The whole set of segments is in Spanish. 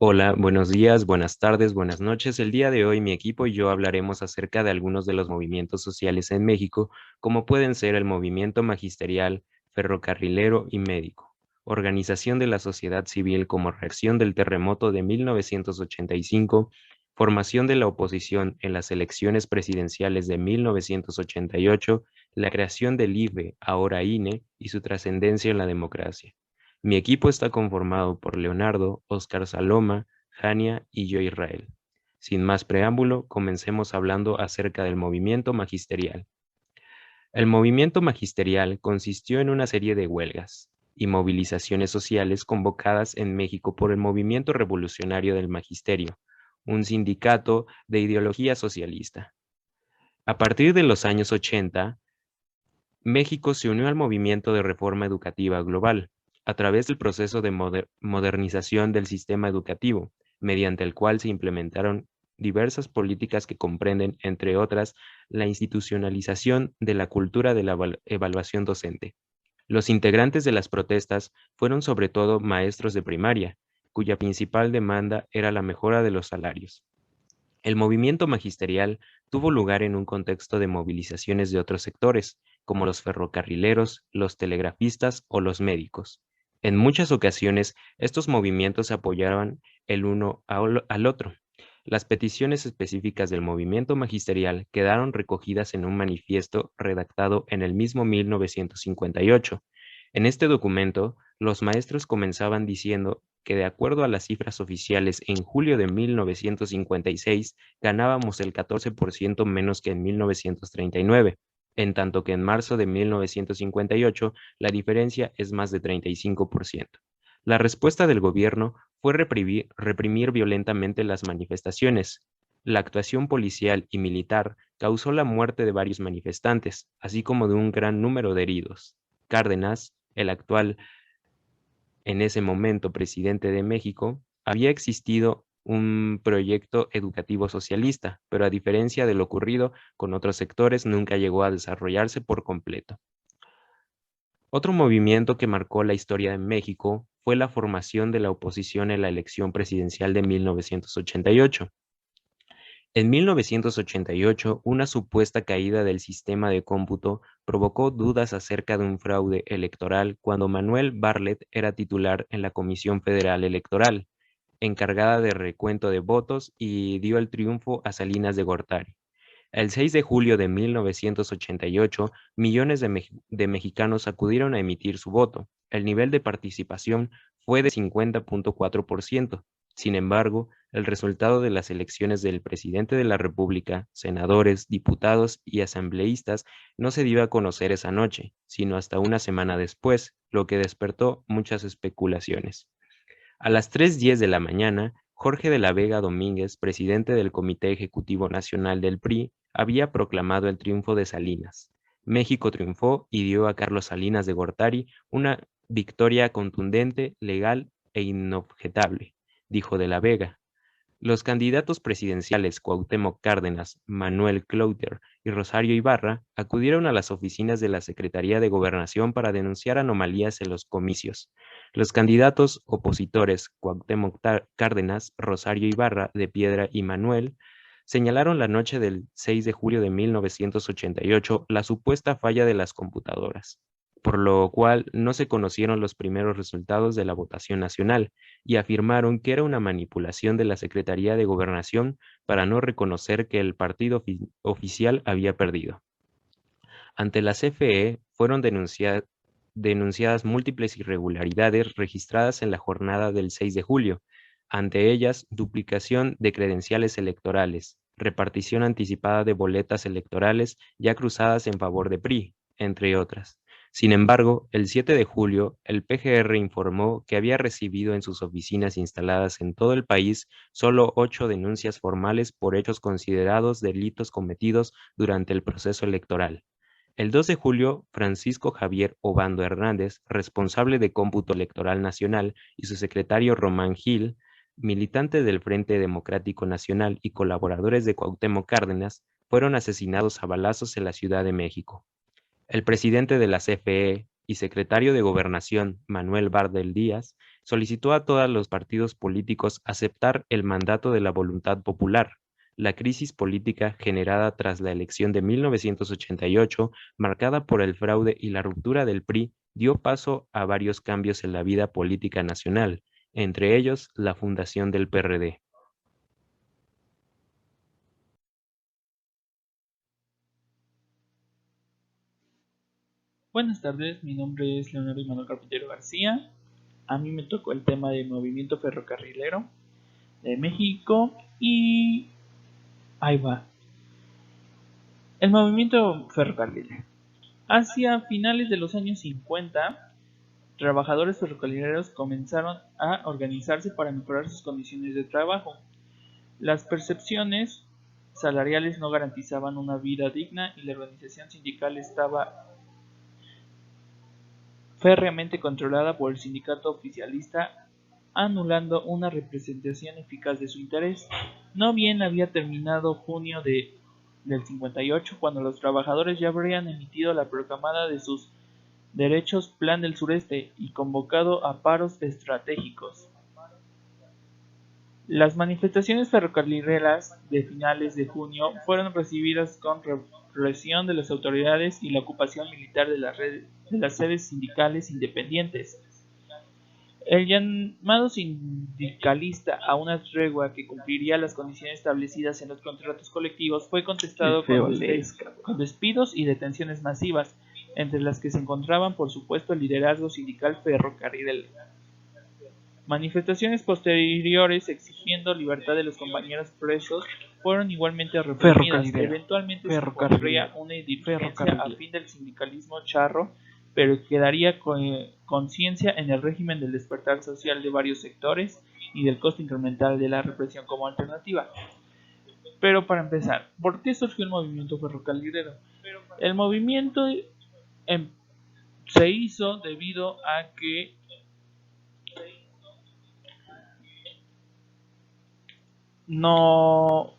Hola, buenos días, buenas tardes, buenas noches. El día de hoy mi equipo y yo hablaremos acerca de algunos de los movimientos sociales en México, como pueden ser el movimiento magisterial, ferrocarrilero y médico, organización de la sociedad civil como reacción del terremoto de 1985, formación de la oposición en las elecciones presidenciales de 1988, la creación del IFE, ahora INE, y su trascendencia en la democracia. Mi equipo está conformado por Leonardo, Oscar Saloma, Jania y yo Israel. Sin más preámbulo, comencemos hablando acerca del movimiento magisterial. El movimiento magisterial consistió en una serie de huelgas y movilizaciones sociales convocadas en México por el Movimiento Revolucionario del Magisterio, un sindicato de ideología socialista. A partir de los años 80, México se unió al movimiento de reforma educativa global, a través del proceso de modernización del sistema educativo, mediante el cual se implementaron diversas políticas que comprenden, entre otras, la institucionalización de la cultura de la evaluación docente. Los integrantes de las protestas fueron sobre todo maestros de primaria, cuya principal demanda era la mejora de los salarios. El movimiento magisterial tuvo lugar en un contexto de movilizaciones de otros sectores, como los ferrocarrileros, los telegrafistas o los médicos. En muchas ocasiones, estos movimientos se apoyaban el uno al otro. Las peticiones específicas del movimiento magisterial quedaron recogidas en un manifiesto redactado en el mismo 1958. En este documento, los maestros comenzaban diciendo que de acuerdo a las cifras oficiales, en julio de 1956 ganábamos el 14% menos que en 1939, en tanto que en marzo de 1958 la diferencia es más de 35%. La respuesta del gobierno fue reprimir violentamente las manifestaciones. La actuación policial y militar causó la muerte de varios manifestantes, así como de un gran número de heridos. Cárdenas, el actual en ese momento presidente de México, había existido un proyecto educativo socialista, pero a diferencia de lo ocurrido con otros sectores, nunca llegó a desarrollarse por completo. Otro movimiento que marcó la historia de México fue la formación de la oposición en la elección presidencial de 1988. En 1988, una supuesta caída del sistema de cómputo provocó dudas acerca de un fraude electoral cuando Manuel Bartlett era titular en la Comisión Federal Electoral, encargada de recuento de votos, y dio el triunfo a Salinas de Gortari. El 6 de julio de 1988, millones de mexicanos acudieron a emitir su voto. El nivel de participación fue de 50.4%. Sin embargo, el resultado de las elecciones del presidente de la República, senadores, diputados y asambleístas no se dio a conocer esa noche, sino hasta una semana después, lo que despertó muchas especulaciones. A las 3:10 de la mañana, Jorge de la Vega Domínguez, presidente del Comité Ejecutivo Nacional del PRI, había proclamado el triunfo de Salinas. México triunfó y dio a Carlos Salinas de Gortari una victoria contundente, legal e inobjetable, dijo de la Vega. Los candidatos presidenciales Cuauhtémoc Cárdenas, Manuel Clouthier y Rosario Ibarra acudieron a las oficinas de la Secretaría de Gobernación para denunciar anomalías en los comicios. Los candidatos opositores Cuauhtémoc Cárdenas, Rosario Ibarra de Piedra y Manuel señalaron la noche del 6 de julio de 1988 la supuesta falla de las computadoras, por lo cual no se conocieron los primeros resultados de la votación nacional, y afirmaron que era una manipulación de la Secretaría de Gobernación para no reconocer que el partido oficial había perdido. Ante la CFE fueron denunciadas múltiples irregularidades registradas en la jornada del 6 de julio, ante ellas duplicación de credenciales electorales, repartición anticipada de boletas electorales ya cruzadas en favor de PRI, entre otras. Sin embargo, el 7 de julio, el PGR informó que había recibido en sus oficinas instaladas en todo el país solo 8 denuncias formales por hechos considerados delitos cometidos durante el proceso electoral. El 2 de julio, Francisco Javier Obando Hernández, responsable de Cómputo Electoral Nacional, y su secretario Román Gil, militante del Frente Democrático Nacional y colaboradores de Cuauhtémoc Cárdenas, fueron asesinados a balazos en la Ciudad de México. El presidente de la CFE, y secretario de Gobernación, Manuel Bardel Díaz, solicitó a todos los partidos políticos aceptar el mandato de la voluntad popular. La crisis política generada tras la elección de 1988, marcada por el fraude y la ruptura del PRI, dio paso a varios cambios en la vida política nacional, entre ellos la fundación del PRD. Buenas tardes, mi nombre es Leonardo Imanol Carpintero García. A mí me tocó el tema del movimiento ferrocarrilero de México y ahí va. El movimiento ferrocarrilero. Hacia finales de los años 50, trabajadores ferrocarrileros comenzaron a organizarse para mejorar sus condiciones de trabajo. Las percepciones salariales no garantizaban una vida digna y la organización sindical estaba férreamente controlada por el sindicato oficialista, anulando una representación eficaz de su interés. No bien había terminado junio del 58 cuando los trabajadores ya habrían emitido la proclamada de sus derechos Plan del Sureste y convocado a paros estratégicos. Las manifestaciones ferrocarrileras de finales de junio fueron recibidas con represión de las autoridades y la ocupación militar de las sedes sindicales independientes. El llamado sindicalista a una tregua que cumpliría las condiciones establecidas en los contratos colectivos fue contestado con despidos y detenciones masivas, entre las que se encontraban por supuesto el liderazgo sindical ferrocarrilero. Manifestaciones posteriores exigiendo libertad de los compañeros presos fueron igualmente reprimidas. Eventualmente se pondría una dirigencia a fin del sindicalismo charro, pero quedaría conciencia en el régimen del despertar social de varios sectores y del costo incremental de la represión como alternativa. Pero para empezar, ¿por qué surgió el movimiento ferrocarrilero? El movimiento se hizo debido a que no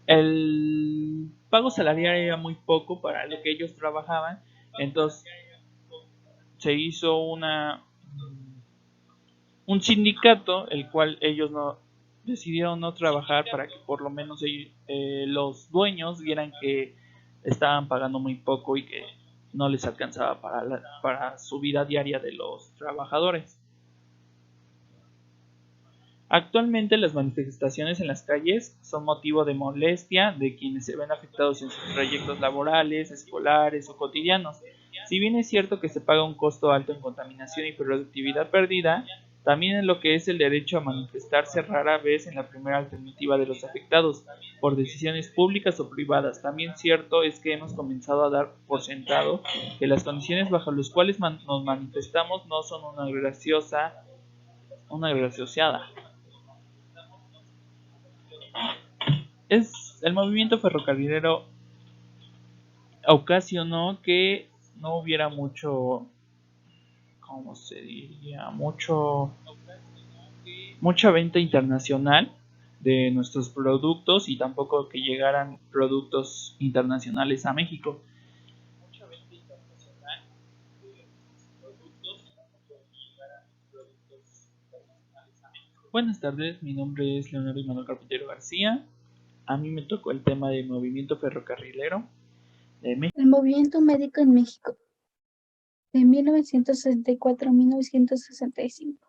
el pago salarial era muy poco para lo que ellos trabajaban, entonces se hizo un sindicato el cual ellos decidieron no trabajar para que por lo menos los dueños vieran que estaban pagando muy poco y que no les alcanzaba para su vida diaria de los trabajadores. Actualmente las manifestaciones en las calles son motivo de molestia de quienes se ven afectados en sus trayectos laborales, escolares o cotidianos. Si bien es cierto que se paga un costo alto en contaminación y productividad perdida, también en lo que es el derecho a manifestarse rara vez en la primera alternativa de los afectados, por decisiones públicas o privadas. También cierto es que hemos comenzado a dar por sentado que las condiciones bajo las cuales nos manifestamos no son una gracioseada. El movimiento ferrocarrilero ocasionó que no hubiera mucho, ¿cómo se diría? Mucha venta internacional de nuestros productos y tampoco que llegaran productos internacionales a México. Buenas tardes, mi nombre es Leonardo Imanol Carpintero García. A mí me tocó el tema del movimiento ferrocarrilero de México. El movimiento médico en México, de 1964 a 1965.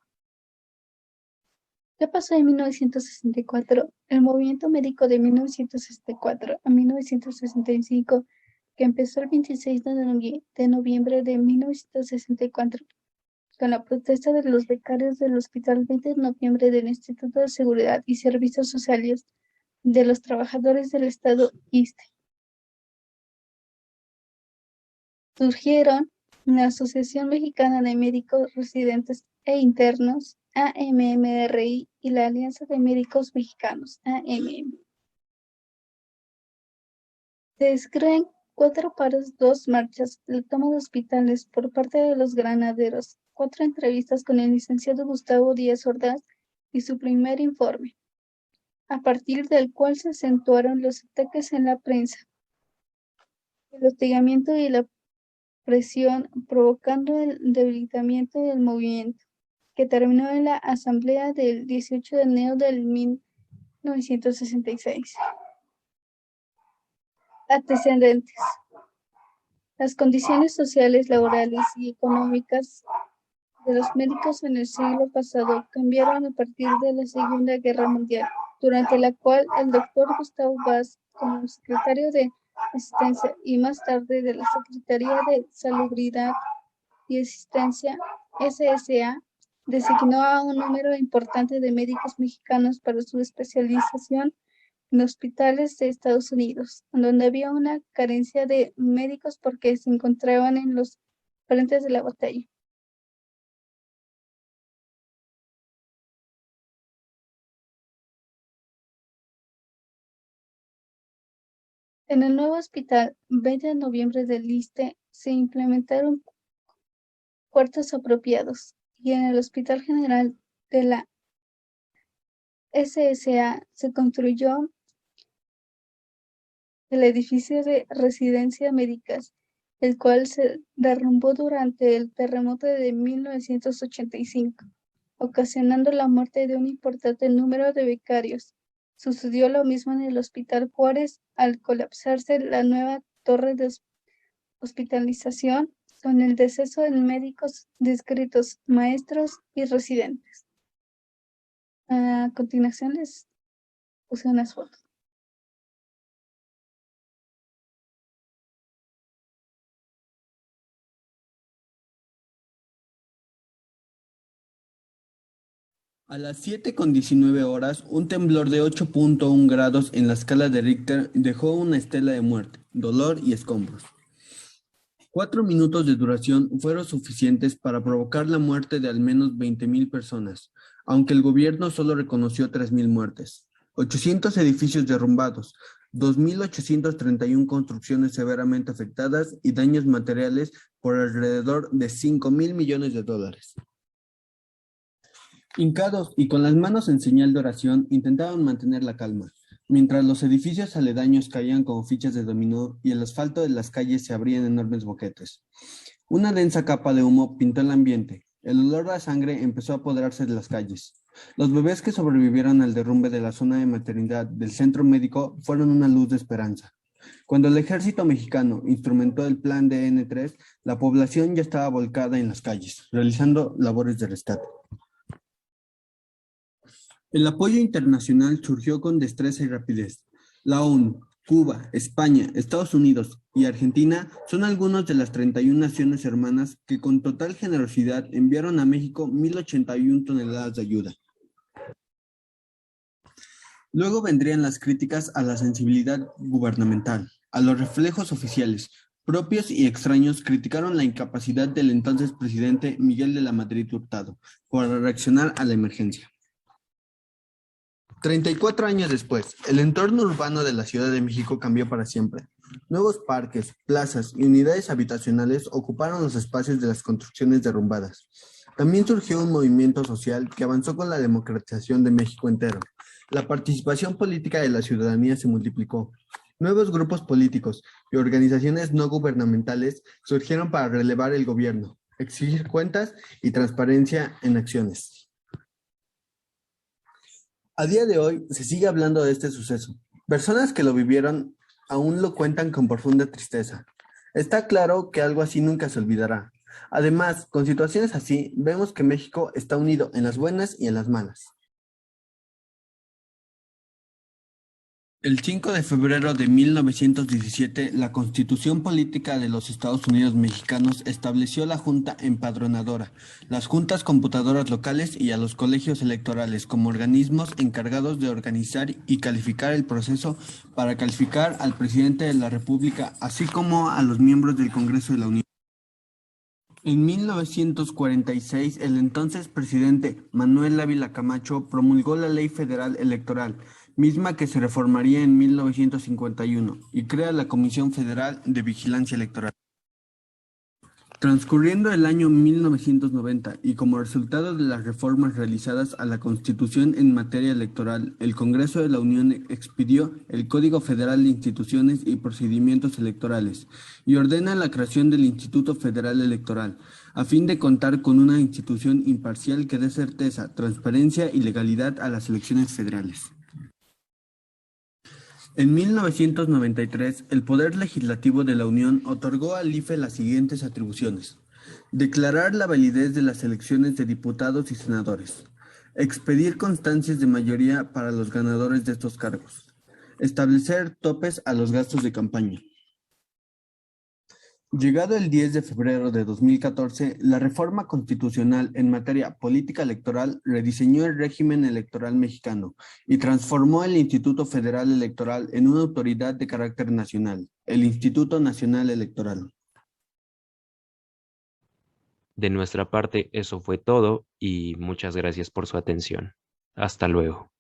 ¿Qué pasó en 1964? El movimiento médico de 1964 a 1965, que empezó el 26 de noviembre de 1964, con la protesta de los becarios del Hospital 20 de noviembre del Instituto de Seguridad y Servicios Sociales de los Trabajadores del Estado ISSSTE. Surgieron la Asociación Mexicana de Médicos Residentes e Internos, AMMRI, y la Alianza de Médicos Mexicanos, AMM. Se describen 4 paros, 2 marchas, la toma de hospitales por parte de los granaderos, 4 entrevistas con el licenciado Gustavo Díaz Ordaz y su primer informe, a partir del cual se acentuaron los ataques en la prensa, el hostigamiento y la presión, provocando el debilitamiento del movimiento, que terminó en la asamblea del 18 de enero del 1966. Antecedentes. Las condiciones sociales, laborales y económicas de los médicos en el siglo pasado cambiaron a partir de la Segunda Guerra Mundial, durante la cual el doctor Gustavo Vaz, como secretario de Asistencia y más tarde de la Secretaría de Salubridad y Asistencia, SSA, designó a un número importante de médicos mexicanos para su especialización en hospitales de Estados Unidos, donde había una carencia de médicos porque se encontraban en los frentes de la batalla. En el nuevo hospital 20 de noviembre del ISSSTE se implementaron cuartos apropiados y en el Hospital General de la SSA se construyó el edificio de residencias médicas, el cual se derrumbó durante el terremoto de 1985, ocasionando la muerte de un importante número de becarios. Sucedió lo mismo en el Hospital Juárez al colapsarse la nueva torre de hospitalización con el deceso de médicos descritos, maestros y residentes. A continuación les puse unas fotos. A las 7:19 horas, un temblor de 8.1 grados en la escala de Richter dejó una estela de muerte, dolor y escombros. 4 minutos de duración fueron suficientes para provocar la muerte de al menos 20,000 personas, aunque el gobierno solo reconoció 3,000 muertes. 800 edificios derrumbados, 2,831 construcciones severamente afectadas y daños materiales por alrededor de $5,000 millones. Hincados y con las manos en señal de oración, intentaban mantener la calma, mientras los edificios aledaños caían como fichas de dominó y el asfalto de las calles se abría en enormes boquetes. Una densa capa de humo pintó el ambiente. El olor a sangre empezó a apoderarse de las calles. Los bebés que sobrevivieron al derrumbe de la zona de maternidad del centro médico fueron una luz de esperanza. Cuando el ejército mexicano instrumentó el plan de N3, la población ya estaba volcada en las calles, realizando labores de rescate. El apoyo internacional surgió con destreza y rapidez. La ONU, Cuba, España, Estados Unidos y Argentina son algunas de las 31 naciones hermanas que con total generosidad enviaron a México 1,081 toneladas de ayuda. Luego vendrían las críticas a la sensibilidad gubernamental, a los reflejos oficiales. Propios y extraños criticaron la incapacidad del entonces presidente Miguel de la Madrid Hurtado para reaccionar a la emergencia. 34 años después, el entorno urbano de la Ciudad de México cambió para siempre. Nuevos parques, plazas y unidades habitacionales ocuparon los espacios de las construcciones derrumbadas. También surgió un movimiento social que avanzó con la democratización de México entero. La participación política de la ciudadanía se multiplicó. Nuevos grupos políticos y organizaciones no gubernamentales surgieron para relevar el gobierno, exigir cuentas y transparencia en acciones. A día de hoy se sigue hablando de este suceso. Personas que lo vivieron aún lo cuentan con profunda tristeza. Está claro que algo así nunca se olvidará. Además, con situaciones así, vemos que México está unido en las buenas y en las malas. El 5 de febrero de 1917, la Constitución Política de los Estados Unidos Mexicanos estableció la Junta Empadronadora, las juntas computadoras locales y a los colegios electorales como organismos encargados de organizar y calificar el proceso para calificar al presidente de la República, así como a los miembros del Congreso de la Unión. En 1946, el entonces presidente Manuel Ávila Camacho promulgó la Ley Federal Electoral, misma que se reformaría en 1951, y crea la Comisión Federal de Vigilancia Electoral. Transcurriendo el año 1990 y como resultado de las reformas realizadas a la Constitución en materia electoral, el Congreso de la Unión expidió el Código Federal de Instituciones y Procedimientos Electorales y ordena la creación del Instituto Federal Electoral, a fin de contar con una institución imparcial que dé certeza, transparencia y legalidad a las elecciones federales. En 1993, el Poder Legislativo de la Unión otorgó al IFE las siguientes atribuciones: declarar la validez de las elecciones de diputados y senadores, expedir constancias de mayoría para los ganadores de estos cargos, establecer topes a los gastos de campaña. Llegado el 10 de febrero de 2014, la reforma constitucional en materia política electoral rediseñó el régimen electoral mexicano y transformó el Instituto Federal Electoral en una autoridad de carácter nacional, el Instituto Nacional Electoral. De nuestra parte, eso fue todo y muchas gracias por su atención. Hasta luego.